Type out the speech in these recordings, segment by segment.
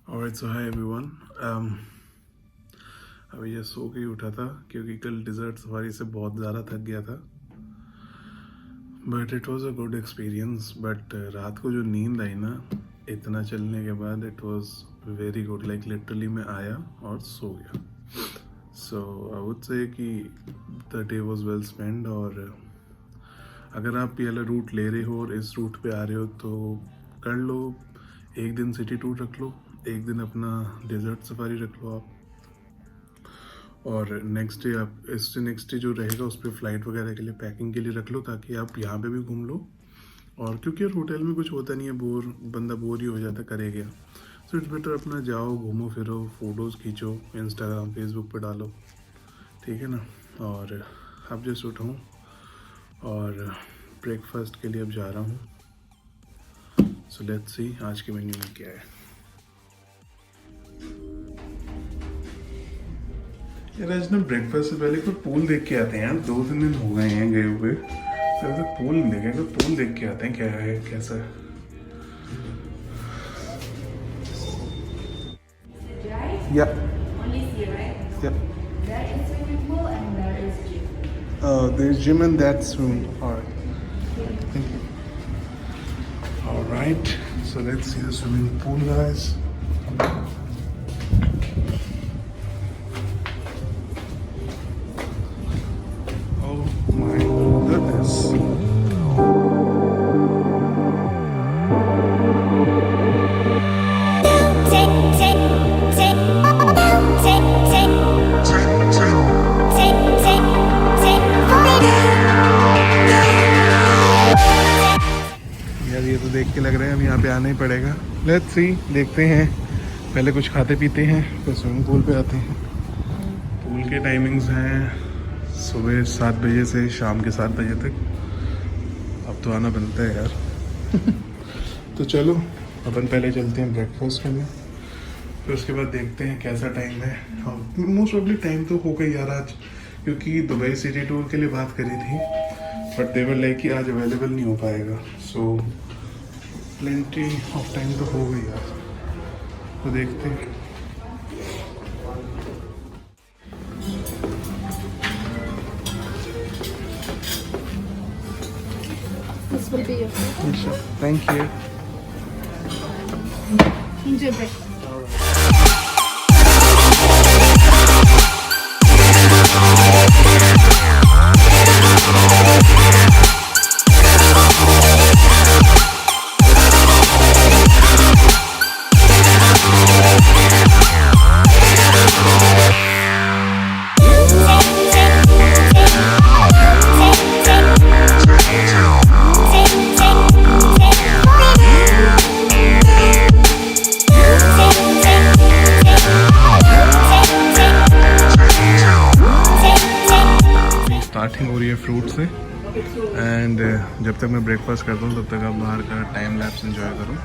Alright so hi everyone. अभी ये सो के ही उठा था क्योंकि कल डिज़र्ट सफारी से बहुत ज़्यादा थक गया था। But it was a good experience. But रात को जो नींद आई ना इतना चलने के बाद, it was very good. Like literally मैं आया और सो गया। सो आई वुड से कि the day was well spend. और अगर आप ये वाला रूट ले रहे हो और इस रूट पे आ रहे हो तो कर लो। एक दिन सिटी टूर रख लो, एक दिन अपना डेजर्ट सफारी रख लो आप, और नेक्स्ट डे आप इससे नेक्स्ट डे जो रहेगा उस पर फ्लाइट वगैरह के लिए पैकिंग के लिए रख लो, ताकि आप यहाँ पे भी घूम लो। और क्योंकि यार होटल में कुछ होता नहीं है, बंदा बोर ही हो जाता करे गया। सो इट्स बेटर अपना जाओ, घूमो फिरो, फोटोज़ खींचो, इंस्टाग्राम फेसबुक पे डालो, ठीक है ना। और अब जस्ट उठा हूँ और ब्रेकफास्ट के लिए अब जा रहा हूँ। सो लेट्स सी आज के मेन्यू में क्या है। यार आज ना ब्रेकफास्ट से पहले कोई पूल देख के आते हैं यार। 2-3 दिन हो गए हैं गए हुए, अभी तक पूल नहीं देखे। तो पूल देख के आते हैं क्या है कैसा है। Yep. Only sea, right? Yep. There is swimming pool and there is gym. There's gym and that's room. Alright. Thank you. Alright. So let's see the swimming pool, guys. Oh my goodness. यार ये तो देख के लग रहा है अब यहाँ पे आना ही पड़ेगा। लेट्स सी, देखते हैं। पहले कुछ खाते पीते हैं, फिर स्विमिंग पूल पे आते हैं। पूल के टाइमिंग्स हैं सुबह 7 बजे से शाम के 7 बजे तक। अब तो आना बनता है यार। तो चलो अपन पहले चलते हैं ब्रेकफास्ट करने, फिर उसके बाद देखते हैं कैसा टाइम है। मोस्ट प्रॉब्ली टाइम तो होगा यार आज, क्योंकि दुबई सिटी टूर के लिए बात करी थी, बट दे वर लाइक कि आज अवेलेबल नहीं हो पाएगा। सो प्लेंटी ऑफ टाइम तो हो गई यार, तो देखते हैं। This will be your food. Thank you. Enjoy breakfast. Starting हो रही है फ्रूट से, एंड जब तक मैं ब्रेकफास्ट करता हूँ तब तक आप बाहर का टाइम लैप्स एंजॉय करो।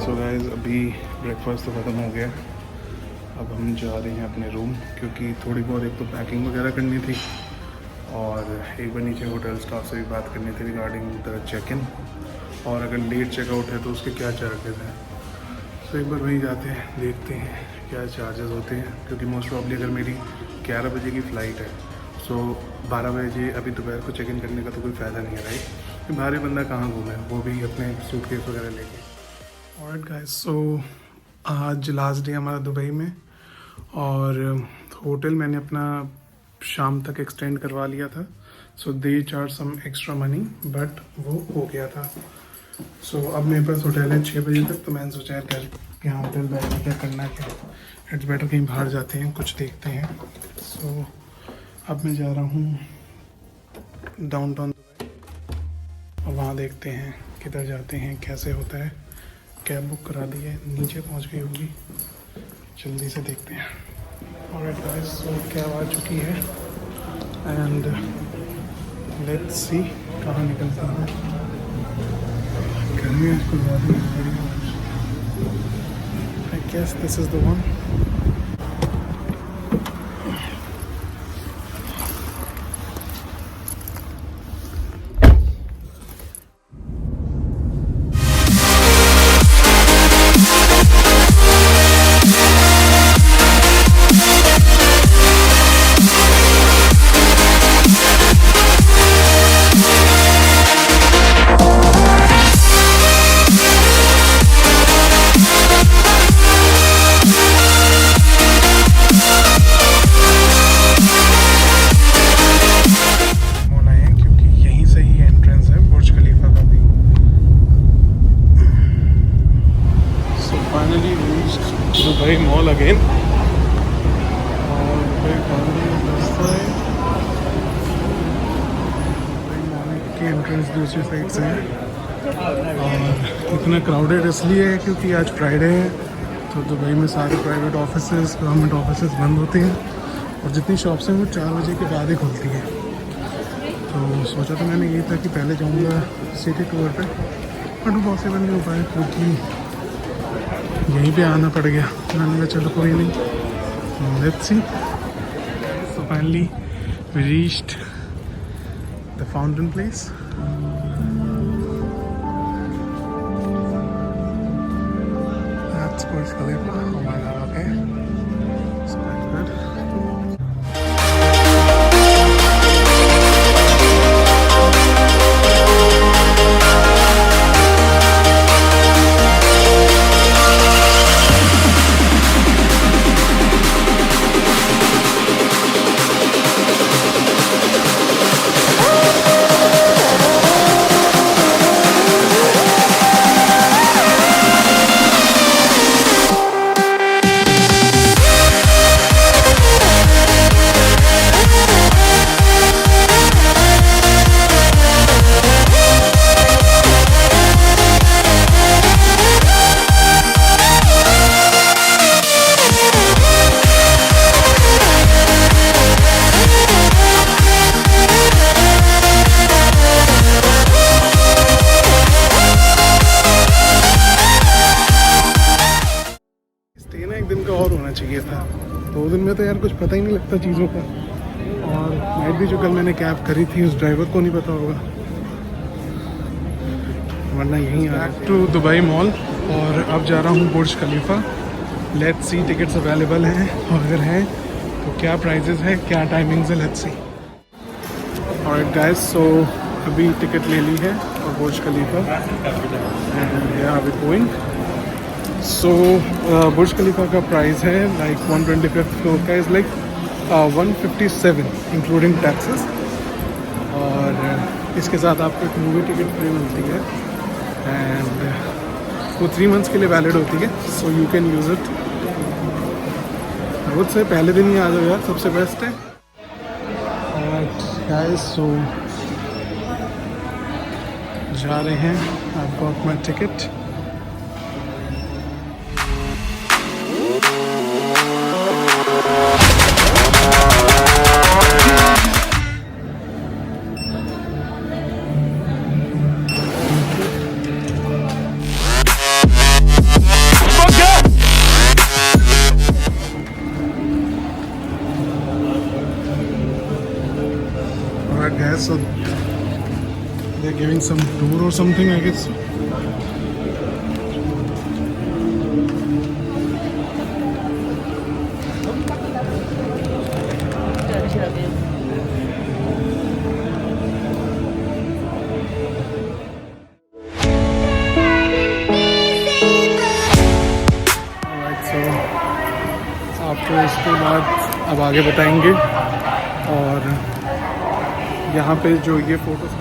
सो गाइस अभी ब्रेकफास्ट तो ख़त्म हो गया। अब हम जा रहे हैं अपने रूम, क्योंकि थोड़ी बहुत एक तो पैकिंग वगैरह करनी थी, और एक बार नीचे होटल स्टाफ से भी बात करनी थी रिगार्डिंग द चेक इन, और अगर लेट चेकआउट है तो उसके क्या चार्जेस हैं। तो एक बार वहीं जाते हैं, देखते हैं क्या चार्जेस होते हैं, क्योंकि मोस्ट प्रॉब्ली अगर मेरी 11 बजे की फ़्लाइट है, सो 12 बजे अभी दोपहर को चेक इन करने का तो कोई फ़ायदा नहीं है राइट। बाहर ही बंदा कहाँ घूमे, वो भी अपने सूटकेस वगैरह लेके। ऑलराइट गाइस, सो आज लास्ट डे हमारा दुबई में, और होटल मैंने अपना शाम तक एक्सटेंड करवा लिया था। So they charge some extra money, but वो हो गया था। सो अब मेरे पास होटल है 6 बजे तक, तो मैंने सोचा है घर यहाँ होटल बैठ के क्या करना, क्या इट्स बेटर कहीं बाहर जाते हैं, कुछ देखते हैं। सो अब मैं जा रहा हूँ डाउनटाउन दुबई, और वहाँ देखते हैं किधर जाते हैं, कैसे होता है। कैब बुक करा दी है, नीचे पहुँच गई होगी, जल्दी से देखते हैं। ऑलराइट गाइस, सो कैब आ चुकी है, एंड लेट्स सी कहाँ निकलता है। गर्मी आजकल ज़्यादा guess this is the one. Dubai mall again और की एंट्रेंस दूसरी साइड से है और इतना क्राउडेड इसलिए है क्योंकि आज फ्राइडे है तो दुबई में सारे प्राइवेट ऑफिसेज गवर्नमेंट ऑफिसेज बंद होते हैं और जितनी शॉप्स हैं वो 4 बजे के बाद ही खुलती हैं। तो सोचा तो मैंने यही था कि पहले जाऊंगा सिटी टूर पे बट वो पॉसिबल नहीं हो पाया क्योंकि यहीं पे आना पड़ गया। मैंने कहा चलो कोई नहीं, let's see. So finally we reached the fountain place. That's Burj Khalifa. Oh my God, okay, it's quite good. और होना चाहिए था 2 दिन में तो यार कुछ पता ही नहीं लगता चीज़ों का। और नाइट भी जो कल मैंने कैब करी थी उस ड्राइवर को नहीं पता होगा, वरना यहीं बैक टू दुबई मॉल। और अब जा रहा हूँ बुर्ज खलीफा। लेट्स सी टिकट्स अवेलेबल हैं और अगर हैं तो क्या प्राइजेस है, क्या टाइमिंग्स है, let's see. Alright guys, so अभी टिकट ले ली है और Burj Khalifa and here we going. So Burj Khalifa का प्राइस है लाइक 125th फ्लोर का इज़ लाइक 157 इंक्लूडिंग टैक्सेस। और इसके साथ आपको एक मूवी टिकट फ्री मिलती है एंड वो 3 मंथ्स के लिए वैलिड होती है, so you can use it. बहुत से पहले दिन ही आ जाओ यार, सबसे बेस्ट है। गाइस, सो जा रहे हैं, I got my ticket. So they're giving some tour or something, I guess. आपको इसके बाद अब आगे बताएंगे। और यहाँ पे जो ये फ़ोटोज़,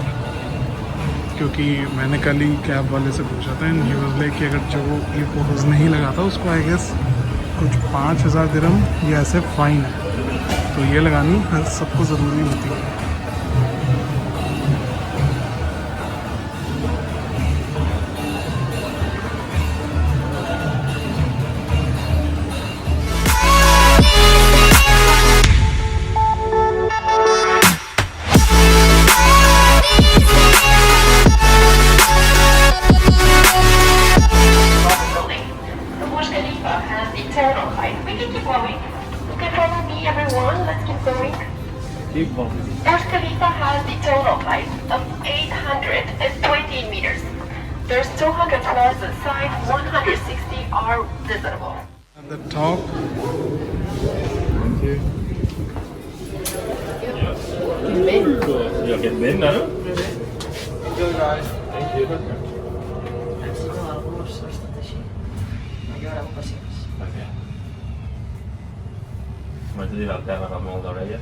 क्योंकि मैंने कल ही कैब वाले से पूछा था एंड ही वाज लाइक कि अगर जो ये फ़ोटोज़ नहीं लगाता उसको आई गेस कुछ 5000 दिरहम या ऐसे फ़ाइन है, तो ये लगानी सबको ज़रूरी होती है। The Burj Khalifa has keep going. Okay, follow me, everyone. Let's keep going. Keep walking. Burj Khalifa has a total height of 820 meters. There's 200 floors inside, 160 are visitable. At the top. Thank you. You'll get in, no? Enjoy, guys. Thank you. Okay. Mas tu dirà terra con molta orecchia.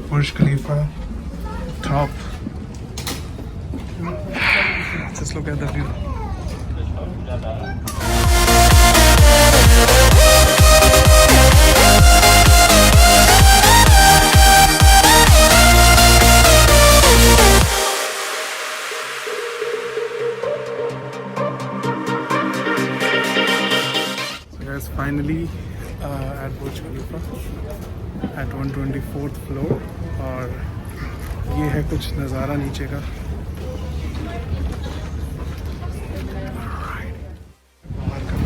Burj Khalifa top. Just look at the view. So guys, finally at Burj Khalifa at 124th floor और ये है कुछ नज़ारा नीचे का. बाहर का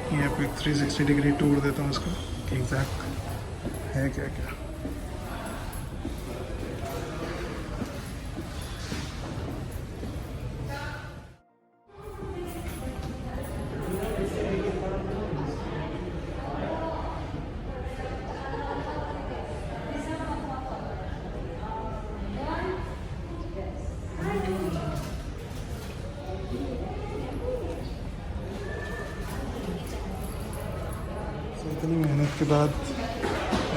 ये आपको एक 360 डिग्री टूर देता हूँ उसका कि एग्जैक्ट है क्या क्या. इतनी मेहनत के बाद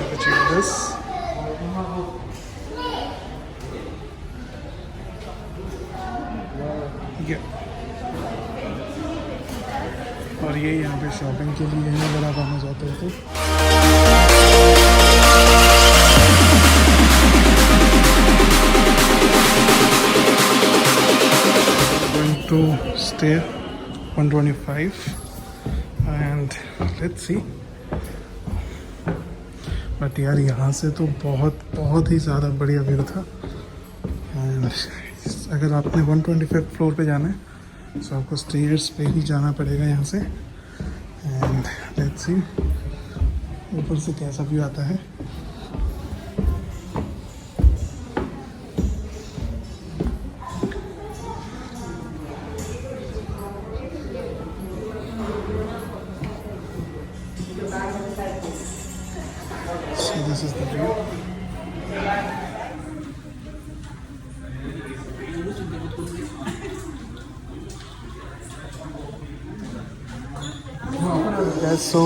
I've achieved this. Yeah. और ये यहाँ पे शॉपिंग के लिए है अगर आप आना चाहते हो तो going to stay 125 and let's see. But यार यहाँ से तो बहुत ही ज़्यादा बढ़िया व्यू था. एंड अगर आपने 125 फ्लोर पे जाना है तो आपको स्टेयर्स पे ही जाना पड़ेगा यहाँ से. एंड लेट्स सी ऊपर से कैसा व्यू आता है. So this is the view. Guys, so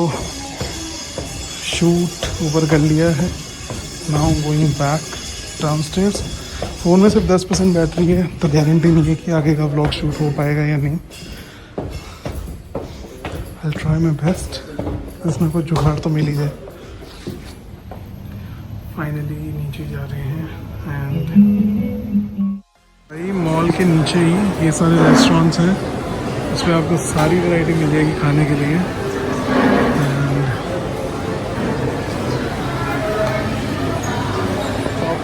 shoot ऊपर कर लिया है. Now going back downstairs. Phone में सिर्फ 10% बैटरी है तो गारंटी नहीं है कि आगे का व्लॉग शूट हो पाएगा या नहीं. I'll try my best. इसमें कुछ जुगाड़ तो मिल ही जाए. फाइनली नीचे जा रहे हैं एंड भाई मॉल के नीचे ही ये सारे रेस्टोरेंट्स हैं, इसमें आपको सारी वैरायटी मिल जाएगी खाने के लिए।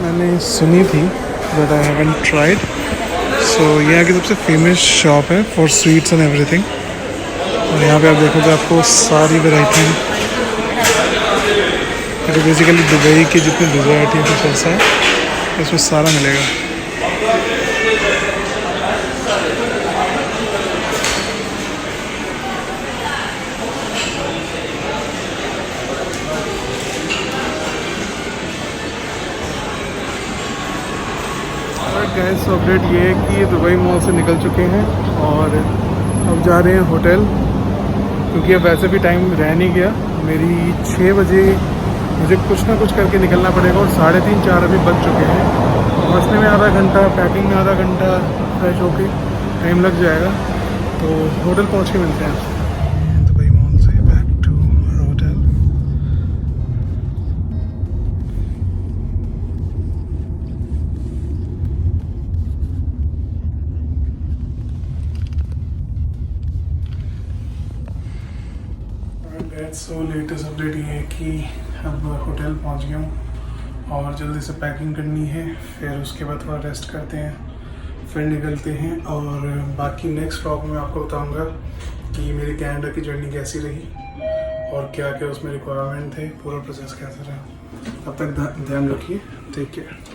मैंने सुनी थी बट आई हैवंट ट्राइड। सो ये यहाँ की सबसे फेमस शॉप है फॉर स्वीट्स एंड एवरीथिंग, और यहाँ पे आप देखोगे आपको सारी वैरायटी, तो बेसिकली दुबई की जितनी डिज़र्ट है कुछ ऐसा है, इसमें सारा मिलेगा। गैस अपडेट ये है कि दुबई मॉल से निकल चुके हैं और अब जा रहे हैं होटल, क्योंकि अब वैसे भी टाइम रह नहीं गया। मेरी 6 बजे मुझे कुछ ना कुछ करके निकलना पड़ेगा और 3:30 4 अभी बज चुके हैं। बसने में आधा घंटा, पैकिंग में आधा घंटा, फ्रेश होके टाइम लग जाएगा, तो होटल पहुँच के मिलते हैं। दुबई मॉल से back to hotel. So latest update ये है कि अब होटल पहुंच गया हूँ और जल्दी से पैकिंग करनी है, फिर उसके बाद थोड़ा रेस्ट करते हैं, फिर निकलते हैं। और बाकी नेक्स्ट व्लॉग में आपको बताऊंगा कि मेरी कनाडा की जर्नी कैसी रही और क्या क्या उसमें रिक्वायरमेंट थे, पूरा प्रोसेस कैसा रहा। तब तक ध्यान रखिए, टेक केयर।